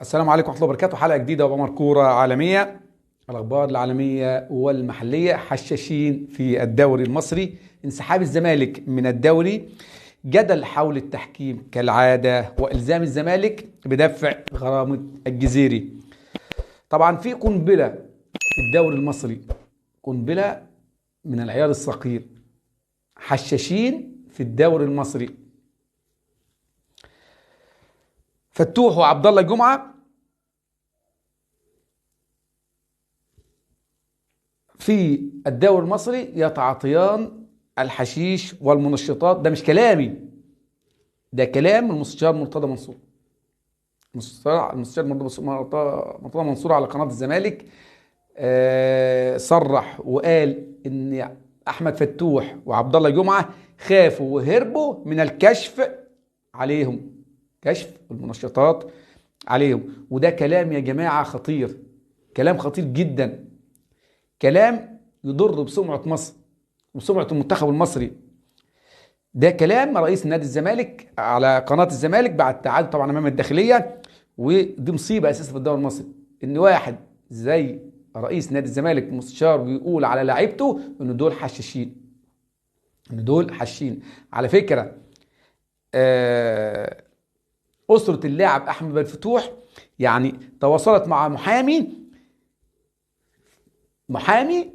السلام عليكم ورحمة الله وبركاته. حلقة جديدة وعمر كورة عالمية. الأخبار العالمية والمحلية. حشاشين في الدوري المصري، انسحاب الزمالك من الدوري، جدل حول التحكيم كالعادة، وإلزام الزمالك بدفع غرامة الجزيري. طبعا في قنبلة في الدوري المصري، قنبلة من العيار الثقيل. حشاشين في الدوري المصري، فتوح وعبد الله جمعة في الدوري المصري يتعاطيان الحشيش والمنشطات. ده مش كلامي، ده كلام المستشار مرتضى منصور. المستشار مرتضى منصور على قناة الزمالك صرح وقال ان احمد فتوح وعبد الله جمعة خافوا وهربوا من الكشف عليهم، كشف المنشطات عليهم. وده كلام يا جماعة خطير، كلام خطير جدا، كلام يضر بسمعة مصر وسمعة المنتخب المصري. ده كلام رئيس نادي الزمالك على قناة الزمالك بعد تعادل طبعا امام الداخلية. ودي مصيبة اساسا في الدوري المصري، ان واحد زي رئيس نادي الزمالك مستشار بيقول على لعيبته ان دول حشاشين، ان دول حشين. على فكرة أسرة اللاعب أحمد بن فتوح يعني تواصلت مع محامي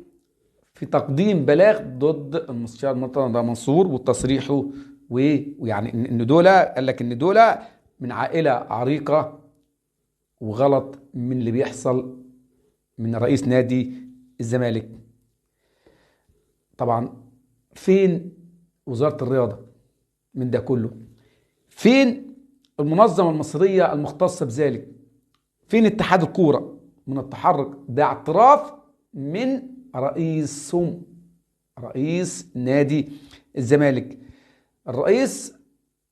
في تقديم بلاغ ضد المستشار مرتضى منصور وتصريحه، ويعني ان دول قال لك ان دول من عائله عريقه، وغلط من اللي بيحصل من رئيس نادي الزمالك. طبعا فين وزاره الرياضه من ده كله؟ فين المنظمه المصريه المختصه بذلك؟ فين اتحاد الكوره من التحرك؟ ده اعتراف من رئيس نادي الزمالك. الرئيس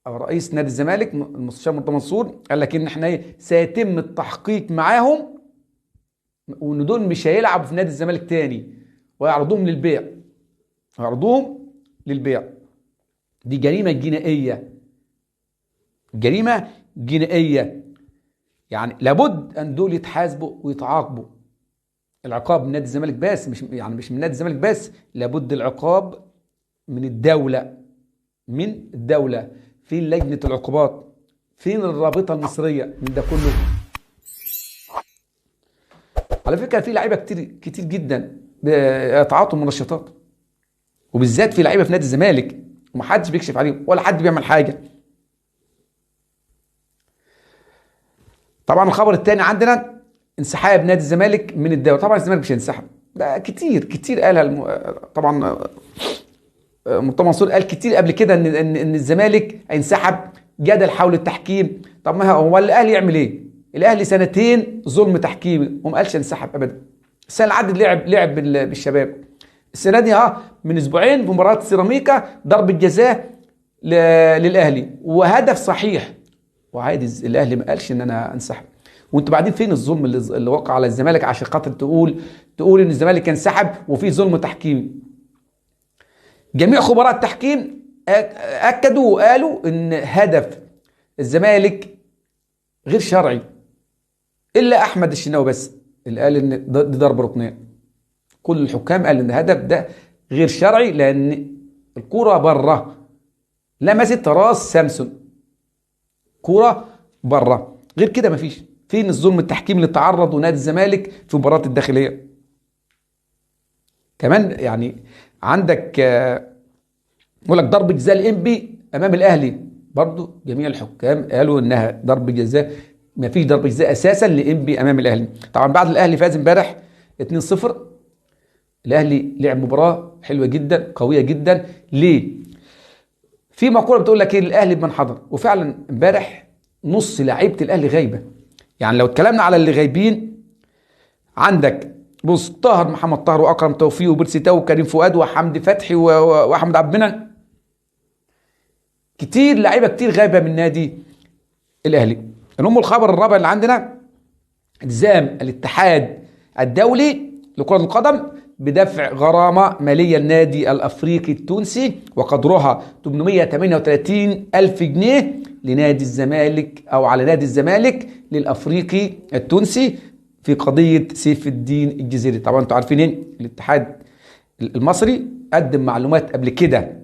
او رئيس نادي الزمالك المستشار مرتضى منصور قال لك ان احنا سيتم التحقيق معاهم، وان دول مش هيلعبوا في نادي الزمالك تاني، ويعرضوهم للبيع. دي جريمة جنائية، يعني لابد ان دول يتحاسبوا ويتعاقبوا. العقاب من نادي الزمالك بس، مش من نادي الزمالك بس، لابد العقاب من الدولة. فين لجنة العقوبات؟ فين الرابطة المصرية من ده كله؟ على فكرة في لعيبة كتير جدا بيتعاطوا منشطات، وبالذات في لعيبة في نادي الزمالك ومحدش بيكشف عليهم ولا حد بيعمل حاجة. طبعا الخبر الثاني عندنا انسحاب نادي الزمالك من الدوري. طبعا الزمالك مش هينسحب، ده كتير قالها طبعا مرتضى منصور قال كتير قبل كده ان الزمالك هينسحب، جدل حول التحكيم. طب ما هو الاهلي يعمل ايه؟ الاهلي سنتين ظلم تحكيمي وما قالش انسحب ابدا. السنه اللي عدت لعب بالشباب. السنه دي من اسبوعين في مباراه سيراميكا ضربه جزاء للاهلي وهدف صحيح، وعادي الاهلي ما قالش ان انا انسحب. وانتوا بعدين فين الظلم اللي وقع على الزمالك عشان خاطر تقول ان الزمالك انسحب وفي ظلم تحكيمي؟ جميع خبراء التحكيم اكدوا وقالوا ان هدف الزمالك غير شرعي، الا احمد الشناوي بس اللي قال ان دي ضربه ركنيه. كل الحكام قالوا ان الهدف ده غير شرعي لان الكره بره، لمست راس سامسون، كره بره. غير كده مفيش. فين الظلم التحكيم اللي تعرض نادي الزمالك في مباراه الداخليه؟ كمان يعني عندك يقول لك ضربه جزاء الانبي امام الاهلي، برضو جميع الحكام قالوا انها ضربه جزاء، ما فيش ضربه جزاء اساسا لانبي امام الاهلي. طبعا بعد الاهلي فاز امبارح 2-0، الاهلي لعب مباراه حلوه جدا قويه جدا. ليه؟ في مقوله بتقول لك ايه؟ الاهلي بمن حضر. وفعلا امبارح نص لعيبه الاهلي غايبه. يعني لو اتكلمنا على اللي غايبين، عندك بص محمد طاهر واكرم توفيق وبيرسي تاو وكريم فؤاد وحمدي فتحي واحمد عبد المنعم، كتير لعيبه كتير غايبه من نادي الاهلي. الخبر الرابع اللي عندنا الزام الاتحاد الدولي لكرة القدم بدفع غرامة مالية النادي الأفريقي التونسي وقدرها 838 ألف جنيه لنادي الزمالك أو على نادي الزمالك للأفريقي التونسي في قضية سيف الدين الجزيري. طبعا انتوا عارفين ايه، الاتحاد المصري قدم معلومات قبل كده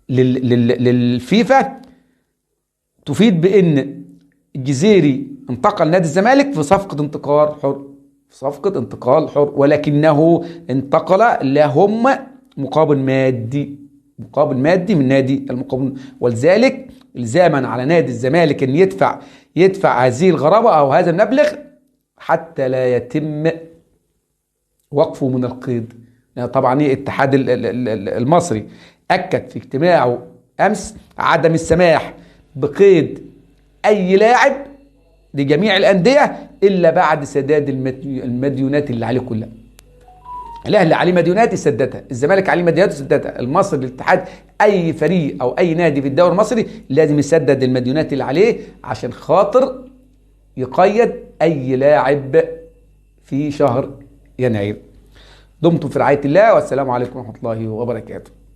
للفيفا تفيد بأن الجزيري انتقل نادي الزمالك في صفقة انتقال حر، في صفقة انتقال حر، ولكنه انتقل لهم مقابل مادي، مقابل مادي من نادي المقاولون، ولذلك الزاما على نادي الزمالك ان يدفع هذه الغرامة او هذا المبلغ حتى لا يتم وقفه من القيد. طبعا الاتحاد المصري اكد في اجتماعه امس عدم السماح بقيد اي لاعب لجميع الانديه الا بعد سداد المديونات اللي عليه كلها. الاهلي عليه مديونات يسددها، الزمالك عليه مديونات يسددها، المصري الاتحاد، اي فريق او اي نادي في الدوري المصري لازم يسدد المديونات اللي عليه عشان خاطر يقيد اي لاعب في شهر يناير. دمتم في رعايه الله، والسلام عليكم ورحمه الله وبركاته.